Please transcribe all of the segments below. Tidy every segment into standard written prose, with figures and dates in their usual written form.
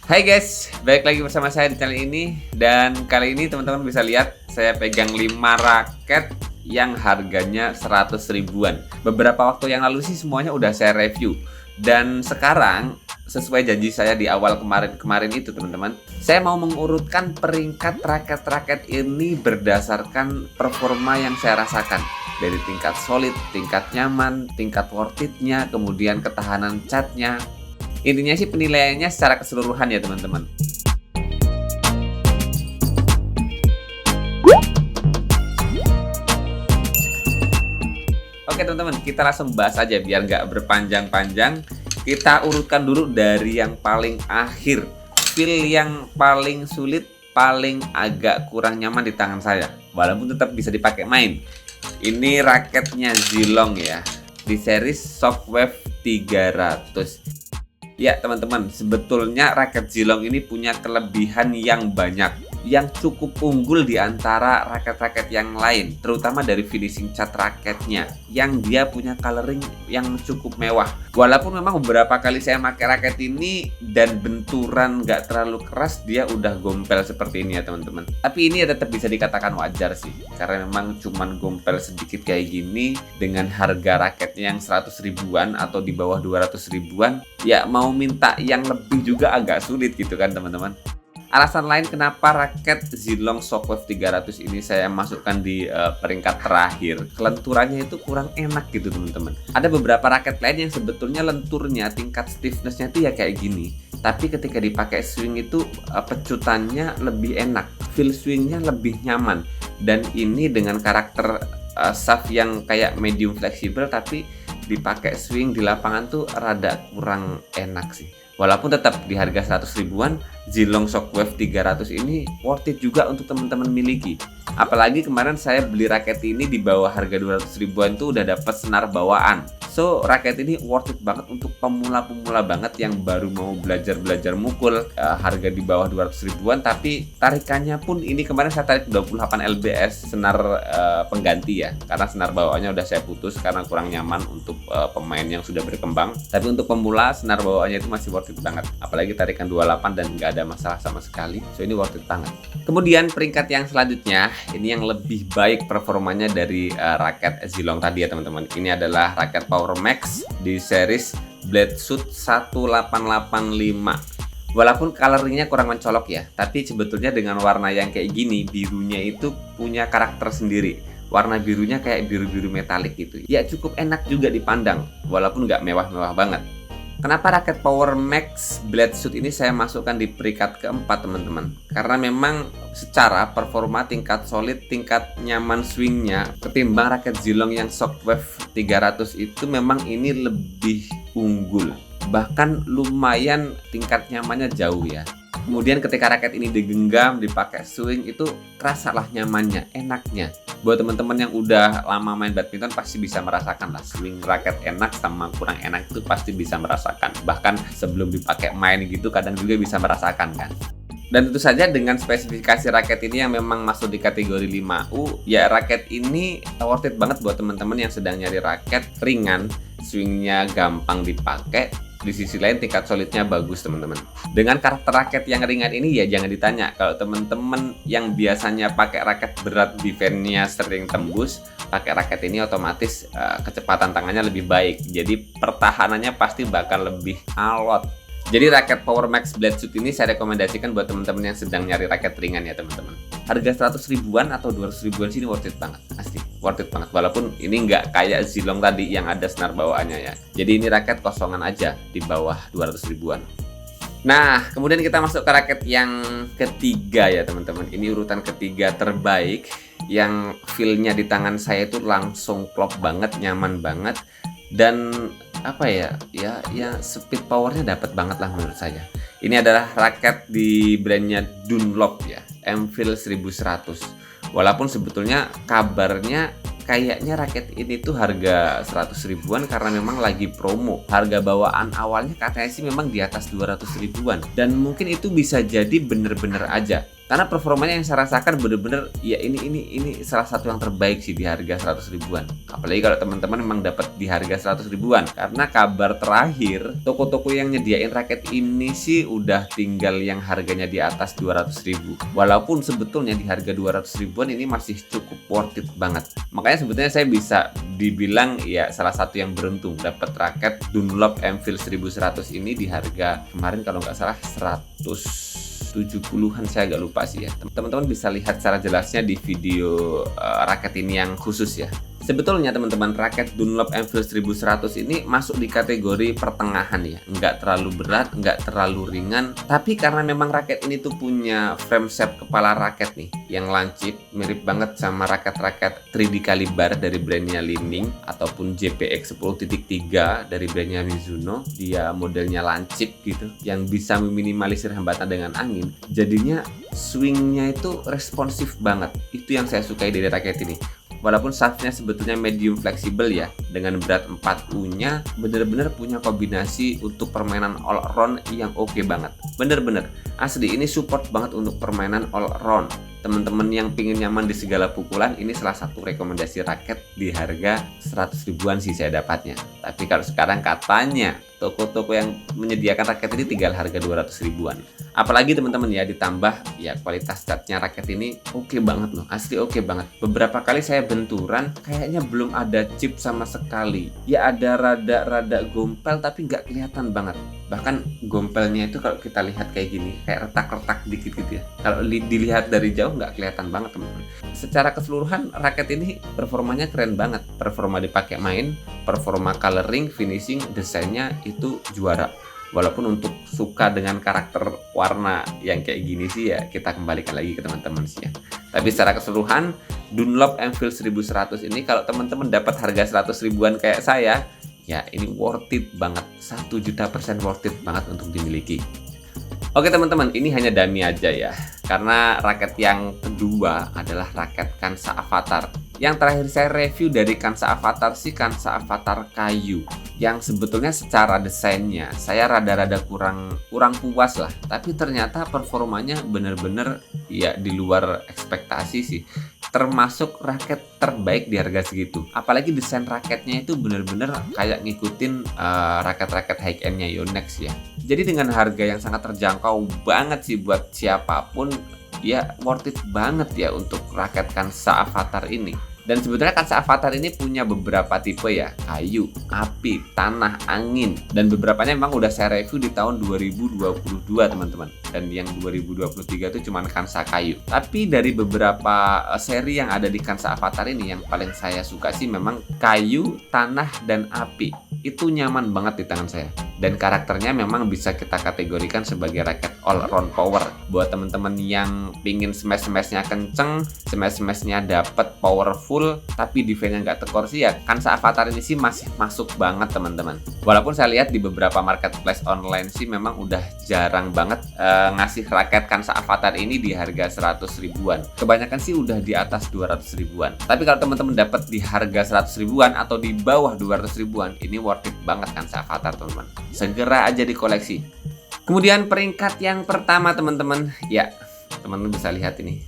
Hai guys, balik lagi bersama saya di channel ini. Dan kali ini teman-teman bisa lihat saya pegang 5 raket yang harganya 100 ribuan. Beberapa waktu yang lalu sih semuanya udah saya review. Dan sekarang sesuai janji saya di awal kemarin itu teman-teman, saya mau mengurutkan peringkat raket-raket ini berdasarkan performa yang saya rasakan. Dari tingkat solid, tingkat nyaman, tingkat worth it-nya, kemudian ketahanan catnya. Intinya sih penilaiannya secara keseluruhan ya teman-teman. Oke teman-teman, kita langsung bahas aja biar nggak berpanjang-panjang. Kita urutkan dulu dari yang paling akhir. Feel yang paling sulit, paling agak kurang nyaman di tangan saya. Walaupun tetap bisa dipakai main. Ini raketnya Zilong ya, di series Shockwave 300. Ya teman-teman, sebetulnya raket Zilong ini punya kelebihan yang banyak, yang cukup unggul di antara raket-raket yang lain, terutama dari finishing cat raketnya, yang dia punya coloring yang cukup mewah. Walaupun memang beberapa kali saya pakai raket ini dan benturan nggak terlalu keras, dia udah gompel seperti ini ya teman-teman. Tapi ini tetap bisa dikatakan wajar sih, karena memang cuman gompel sedikit kayak gini dengan harga raketnya yang 100 ribuan atau di bawah 200 ribuan, ya mau minta yang lebih juga agak sulit gitu kan teman-teman. Alasan lain kenapa raket Zilong Shockwave 300 ini saya masukkan di peringkat terakhir, kelenturannya itu kurang enak gitu teman-teman. Ada beberapa raket lain yang sebetulnya lenturnya, tingkat stiffness-nya itu ya kayak gini, tapi ketika dipakai swing itu pecutannya lebih enak, feel swingnya lebih nyaman. Dan ini dengan karakter shaft yang kayak medium fleksibel, tapi dipakai swing di lapangan tuh rada kurang enak sih. Walaupun tetap di harga 100 ribuan, Zilong Shockwave 300 ini worth it juga untuk teman-teman miliki. Apalagi kemarin saya beli raket ini di bawah harga 200 ribuan tuh udah dapat senar bawaan. So, raket ini worth it banget untuk pemula-pemula banget yang baru mau belajar-belajar mukul. Harga di bawah 200 ribuan, tapi tarikannya pun ini kemarin saya tarik 28 lbs senar pengganti ya. Karena senar bawaannya udah saya putus karena kurang nyaman untuk pemain yang sudah berkembang. Tapi untuk pemula, senar bawaannya itu masih worth it banget. Apalagi tarikan 28 dan nggak ada masalah sama sekali. So, ini worth it banget. Kemudian peringkat yang selanjutnya, ini yang lebih baik performanya dari raket Zilong tadi ya teman-teman. Ini adalah raket Power Max di series Bladeshoot 1885. Walaupun coloringnya kurang mencolok ya, tapi sebetulnya dengan warna yang kayak gini, birunya itu punya karakter sendiri. Warna birunya kayak biru-biru metalik gitu. Ya cukup enak juga dipandang, walaupun nggak mewah-mewah banget. Kenapa raket Power Max Bladeshoot ini saya masukkan di peringkat keempat teman-teman? Karena memang secara performa tingkat solid, tingkat nyaman swingnya ketimbang raket Zilong yang Shockwave 300 itu memang ini lebih unggul. Bahkan lumayan tingkat nyamannya jauh ya. Kemudian ketika raket ini digenggam, dipakai swing, itu kerasa lah nyamannya, enaknya. Buat teman-teman yang udah lama main badminton pasti bisa merasakan lah swing raket enak sama kurang enak itu pasti bisa merasakan. Bahkan sebelum dipakai main gitu kadang juga bisa merasakan kan. Dan tentu saja dengan spesifikasi raket ini yang memang masuk di kategori 5U, ya raket ini worth it banget buat teman-teman yang sedang nyari raket ringan, swingnya gampang dipakai. Di sisi lain tingkat solidnya bagus teman-teman. Dengan karakter raket yang ringan ini ya jangan ditanya. Kalau teman-teman yang biasanya pakai raket berat defense-nya sering tembus, pakai raket ini otomatis kecepatan tangannya lebih baik. Jadi pertahanannya pasti bakal lebih alot. Jadi raket Power Max Bladeshoot ini saya rekomendasikan buat teman-teman yang sedang nyari raket ringan ya teman-teman. Harga 100 ribuan atau 200 ribuan sini worth it banget, asli worth it banget. Walaupun ini nggak kayak Zilong tadi yang ada senar bawaannya ya. Jadi ini raket kosongan aja di bawah 200 ribuan. Nah, kemudian kita masuk ke raket yang ketiga ya teman-teman. Ini urutan ketiga terbaik yang feel-nya di tangan saya itu langsung klop banget, nyaman banget. Dan apa ya speed powernya dapat banget lah menurut saya. Ini adalah raket di brandnya Dunlop ya, M-Feel 1100. Walaupun sebetulnya kabarnya kayaknya raket ini tuh harga 100 ribuan karena memang lagi promo. Harga bawaan awalnya katanya sih memang di atas 200 ribuan. Dan mungkin itu bisa jadi bener-bener aja. Karena performanya yang saya rasakan bener-bener ya ini salah satu yang terbaik sih di harga 100 ribuan. Apalagi kalau teman-teman memang dapat di harga 100 ribuan. Karena kabar terakhir toko-toko yang nyediain raket ini sih udah tinggal yang harganya di atas 200 ribu. Walaupun sebetulnya di harga 200 ribuan ini masih cukup worth it banget. Makanya sebetulnya saya bisa dibilang ya salah satu yang beruntung dapat raket Dunlop Amfield 1100 ini di harga kemarin kalau nggak salah 170-an, saya agak lupa sih ya. Teman-teman bisa lihat secara jelasnya di video raket ini yang khusus ya. Sebetulnya teman-teman, raket Dunlop Amfield 1100 ini masuk di kategori pertengahan ya. Nggak terlalu berat, nggak terlalu ringan. Tapi karena memang raket ini tuh punya frame shape kepala raket nih yang lancip, mirip banget sama raket-raket 3D Caliber dari brandnya Li-Ning ataupun JPX 10.3 dari brandnya Mizuno. Dia modelnya lancip gitu, yang bisa meminimalisir hambatan dengan angin. Jadinya swingnya itu responsif banget. Itu yang saya sukai dari raket ini. Walaupun shaftnya sebetulnya medium fleksibel ya, dengan berat 4U-nya bener-bener punya kombinasi untuk permainan all round yang oke banget. Bener-bener asli ini support banget untuk permainan all round. Teman-teman yang pingin nyaman di segala pukulan, ini salah satu rekomendasi raket di harga 100 ribuan sih saya dapatnya. Tapi kalau sekarang katanya toko-toko yang menyediakan raket ini tinggal harga 200 ribuan. Apalagi teman-teman ya, ditambah ya kualitas catnya raket ini oke banget loh, asli oke banget. Beberapa kali saya benturan kayaknya belum ada chip sama sekali. Ya ada rada-rada gompel tapi nggak kelihatan banget. Bahkan gompelnya itu kalau kita lihat kayak gini, kayak retak-retak dikit gitu ya. Kalau dilihat dari jauh nggak kelihatan banget teman-teman. Secara keseluruhan raket ini performanya keren banget. Performa dipakai main, performa coloring, finishing, desainnya itu juara. Walaupun untuk suka dengan karakter warna yang kayak gini sih ya kita kembalikan lagi ke teman-teman sih ya. Tapi secara keseluruhan Dunlop Amfield 1100 ini kalau teman-teman dapat harga 100 ribuan kayak saya, ya ini worth it banget. 1.000.000% worth it banget untuk dimiliki. Oke teman-teman, ini hanya dummy aja ya. Karena raket yang kedua adalah raket Kansa Avatar. Yang terakhir saya review dari Kansa Avatar sih Kansa Avatar kayu, yang sebetulnya secara desainnya saya rada-rada kurang puas lah. Tapi ternyata performanya bener-bener ya di luar ekspektasi sih. Termasuk raket terbaik di harga segitu. Apalagi desain raketnya itu bener-bener kayak ngikutin raket-raket high end-nya Yonex ya. Jadi dengan harga yang sangat terjangkau banget sih buat siapapun, ya worth it banget ya untuk raket Kansa Avatar ini. Dan sebetulnya Kansa Avatar ini punya beberapa tipe ya, kayu, api, tanah, angin. Dan beberapanya memang udah saya review di tahun 2022 teman-teman. Dan yang 2023 itu cuma Kansa kayu. Tapi dari beberapa seri yang ada di Kansa Avatar ini, yang paling saya suka sih memang kayu, tanah, dan api. Itu nyaman banget di tangan saya. Dan karakternya memang bisa kita kategorikan sebagai raket all round power. Buat teman-teman yang pingin smash-smashnya kenceng, smash-smashnya dapet powerful, tapi defense-nya nggak tekor sih ya, Kansa Avatar ini sih masih masuk banget teman-teman. Walaupun saya lihat di beberapa marketplace online sih memang udah jarang banget ngasih raket Kansa Avatar ini di harga 100 ribuan. Kebanyakan sih udah di atas 200 ribuan. Tapi kalau teman-teman dapat di harga 100 ribuan atau di bawah 200 ribuan, ini worth it banget Kansa Avatar teman-teman. Segera aja dikoleksi. Kemudian peringkat yang pertama teman-teman, ya teman-teman bisa lihat ini.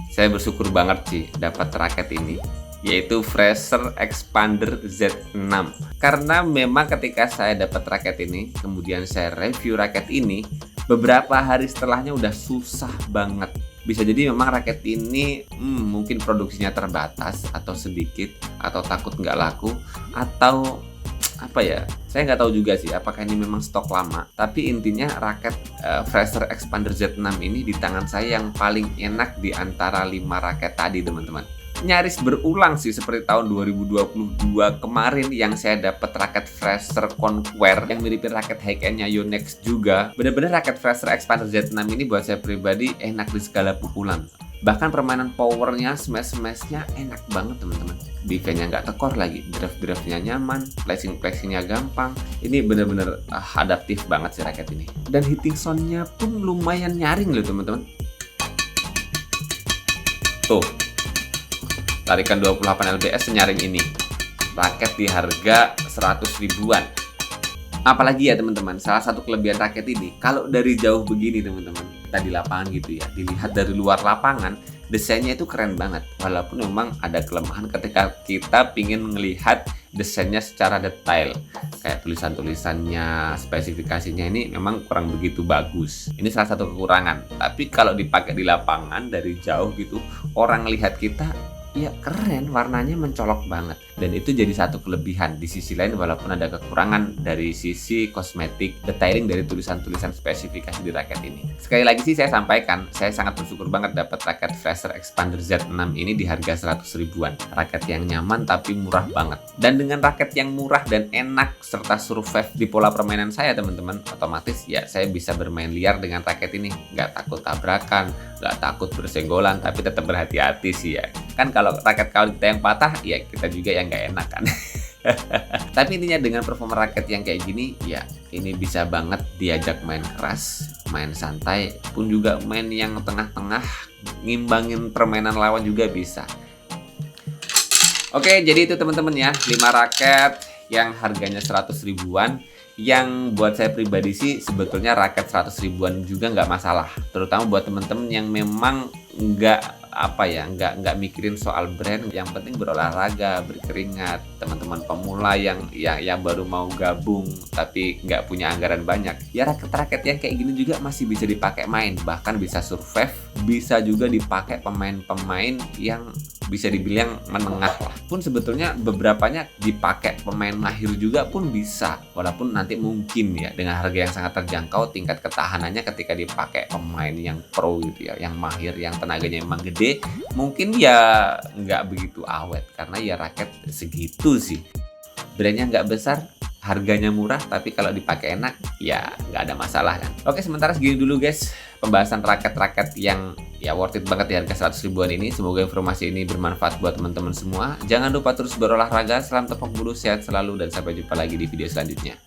Saya bersyukur banget sih dapat raket ini, yaitu Fraser Expander Z6. Karena memang ketika saya dapat raket ini, kemudian saya review raket ini, beberapa hari setelahnya udah susah banget. Bisa jadi memang raket ini mungkin produksinya terbatas atau sedikit, atau takut nggak laku, atau apa ya, saya nggak tahu juga sih apakah ini memang stok lama. Tapi intinya raket Fraser Expander Z6 ini di tangan saya yang paling enak di antara 5 raket tadi teman-teman. Nyaris berulang sih seperti tahun 2022 kemarin yang saya dapat raket Fraser Conquer yang miripin raket high end-nya Yonex juga. Bener-bener raket Fraser Expander Z6 ini buat saya pribadi enak di segala pukulan. Bahkan permainan powernya, smash-smashnya enak banget teman-teman. Defense-nya nggak tekor lagi, draft-draftnya nyaman, flashing-flashingnya gampang. Ini bener-bener adaptif banget sih raket ini. Dan hitting sound-nya pun lumayan nyaring loh teman-teman. Tuh, tarikan 28 lbs senyaring ini. Raket di harga 100 ribuan. Apalagi ya teman-teman, salah satu kelebihan raket ini, kalau dari jauh begini teman-teman, kita di lapangan gitu ya, dilihat dari luar lapangan, desainnya itu keren banget. Walaupun memang ada kelemahan ketika kita pingin melihat desainnya secara detail. Kayak tulisan-tulisannya, spesifikasinya ini memang kurang begitu bagus. Ini salah satu kekurangan. Tapi kalau dipakai di lapangan dari jauh gitu, orang lihat kita, ya keren, warnanya mencolok banget. Dan itu jadi satu kelebihan. Di sisi lain walaupun ada kekurangan dari sisi kosmetik, detailing dari tulisan-tulisan spesifikasi di raket ini. Sekali lagi sih saya sampaikan, saya sangat bersyukur banget dapat raket Fraser Expander Z6 ini di harga 100 ribuan. Raket yang nyaman tapi murah banget. Dan dengan raket yang murah dan enak serta survive di pola permainan saya teman-teman, otomatis ya saya bisa bermain liar dengan raket ini. Nggak takut tabrakan, nggak takut bersenggolan, tapi tetap berhati-hati sih ya. Kan kalau raket kalau kita yang patah, ya kita juga yang nggak enak kan. Tapi intinya dengan performa raket yang kayak gini, ya ini bisa banget diajak main keras, main santai, pun juga main yang tengah-tengah, ngimbangin permainan lawan juga bisa. Oke, jadi itu teman-teman ya, 5 raket yang harganya 100 ribuan. Yang buat saya pribadi sih sebetulnya raket 100 ribuan juga nggak masalah. Terutama buat teman-teman yang memang nggak mikirin soal brand, yang penting berolahraga, berkeringat. Teman-teman pemula yang baru mau gabung tapi nggak punya anggaran banyak, ya raket-raket yang kayak gini juga masih bisa dipakai main, bahkan bisa survive, bisa juga dipakai pemain-pemain yang bisa dibilang menengah lah. Pun sebetulnya beberapanya dipakai pemain mahir juga pun bisa, walaupun nanti mungkin ya dengan harga yang sangat terjangkau, tingkat ketahanannya ketika dipakai pemain yang pro gitu ya, yang mahir, yang tenaganya emang gede, mungkin ya nggak begitu awet karena ya raket segitu sih. Brandnya nggak besar, harganya murah, tapi kalau dipakai enak ya nggak ada masalah kan. Oke, sementara segini dulu guys pembahasan raket-raket yang ya worth it banget di harga 100 ribuan ini. Semoga informasi ini bermanfaat buat teman-teman semua. Jangan lupa terus berolahraga, salam tepuk bulu, sehat selalu, dan sampai jumpa lagi di video selanjutnya.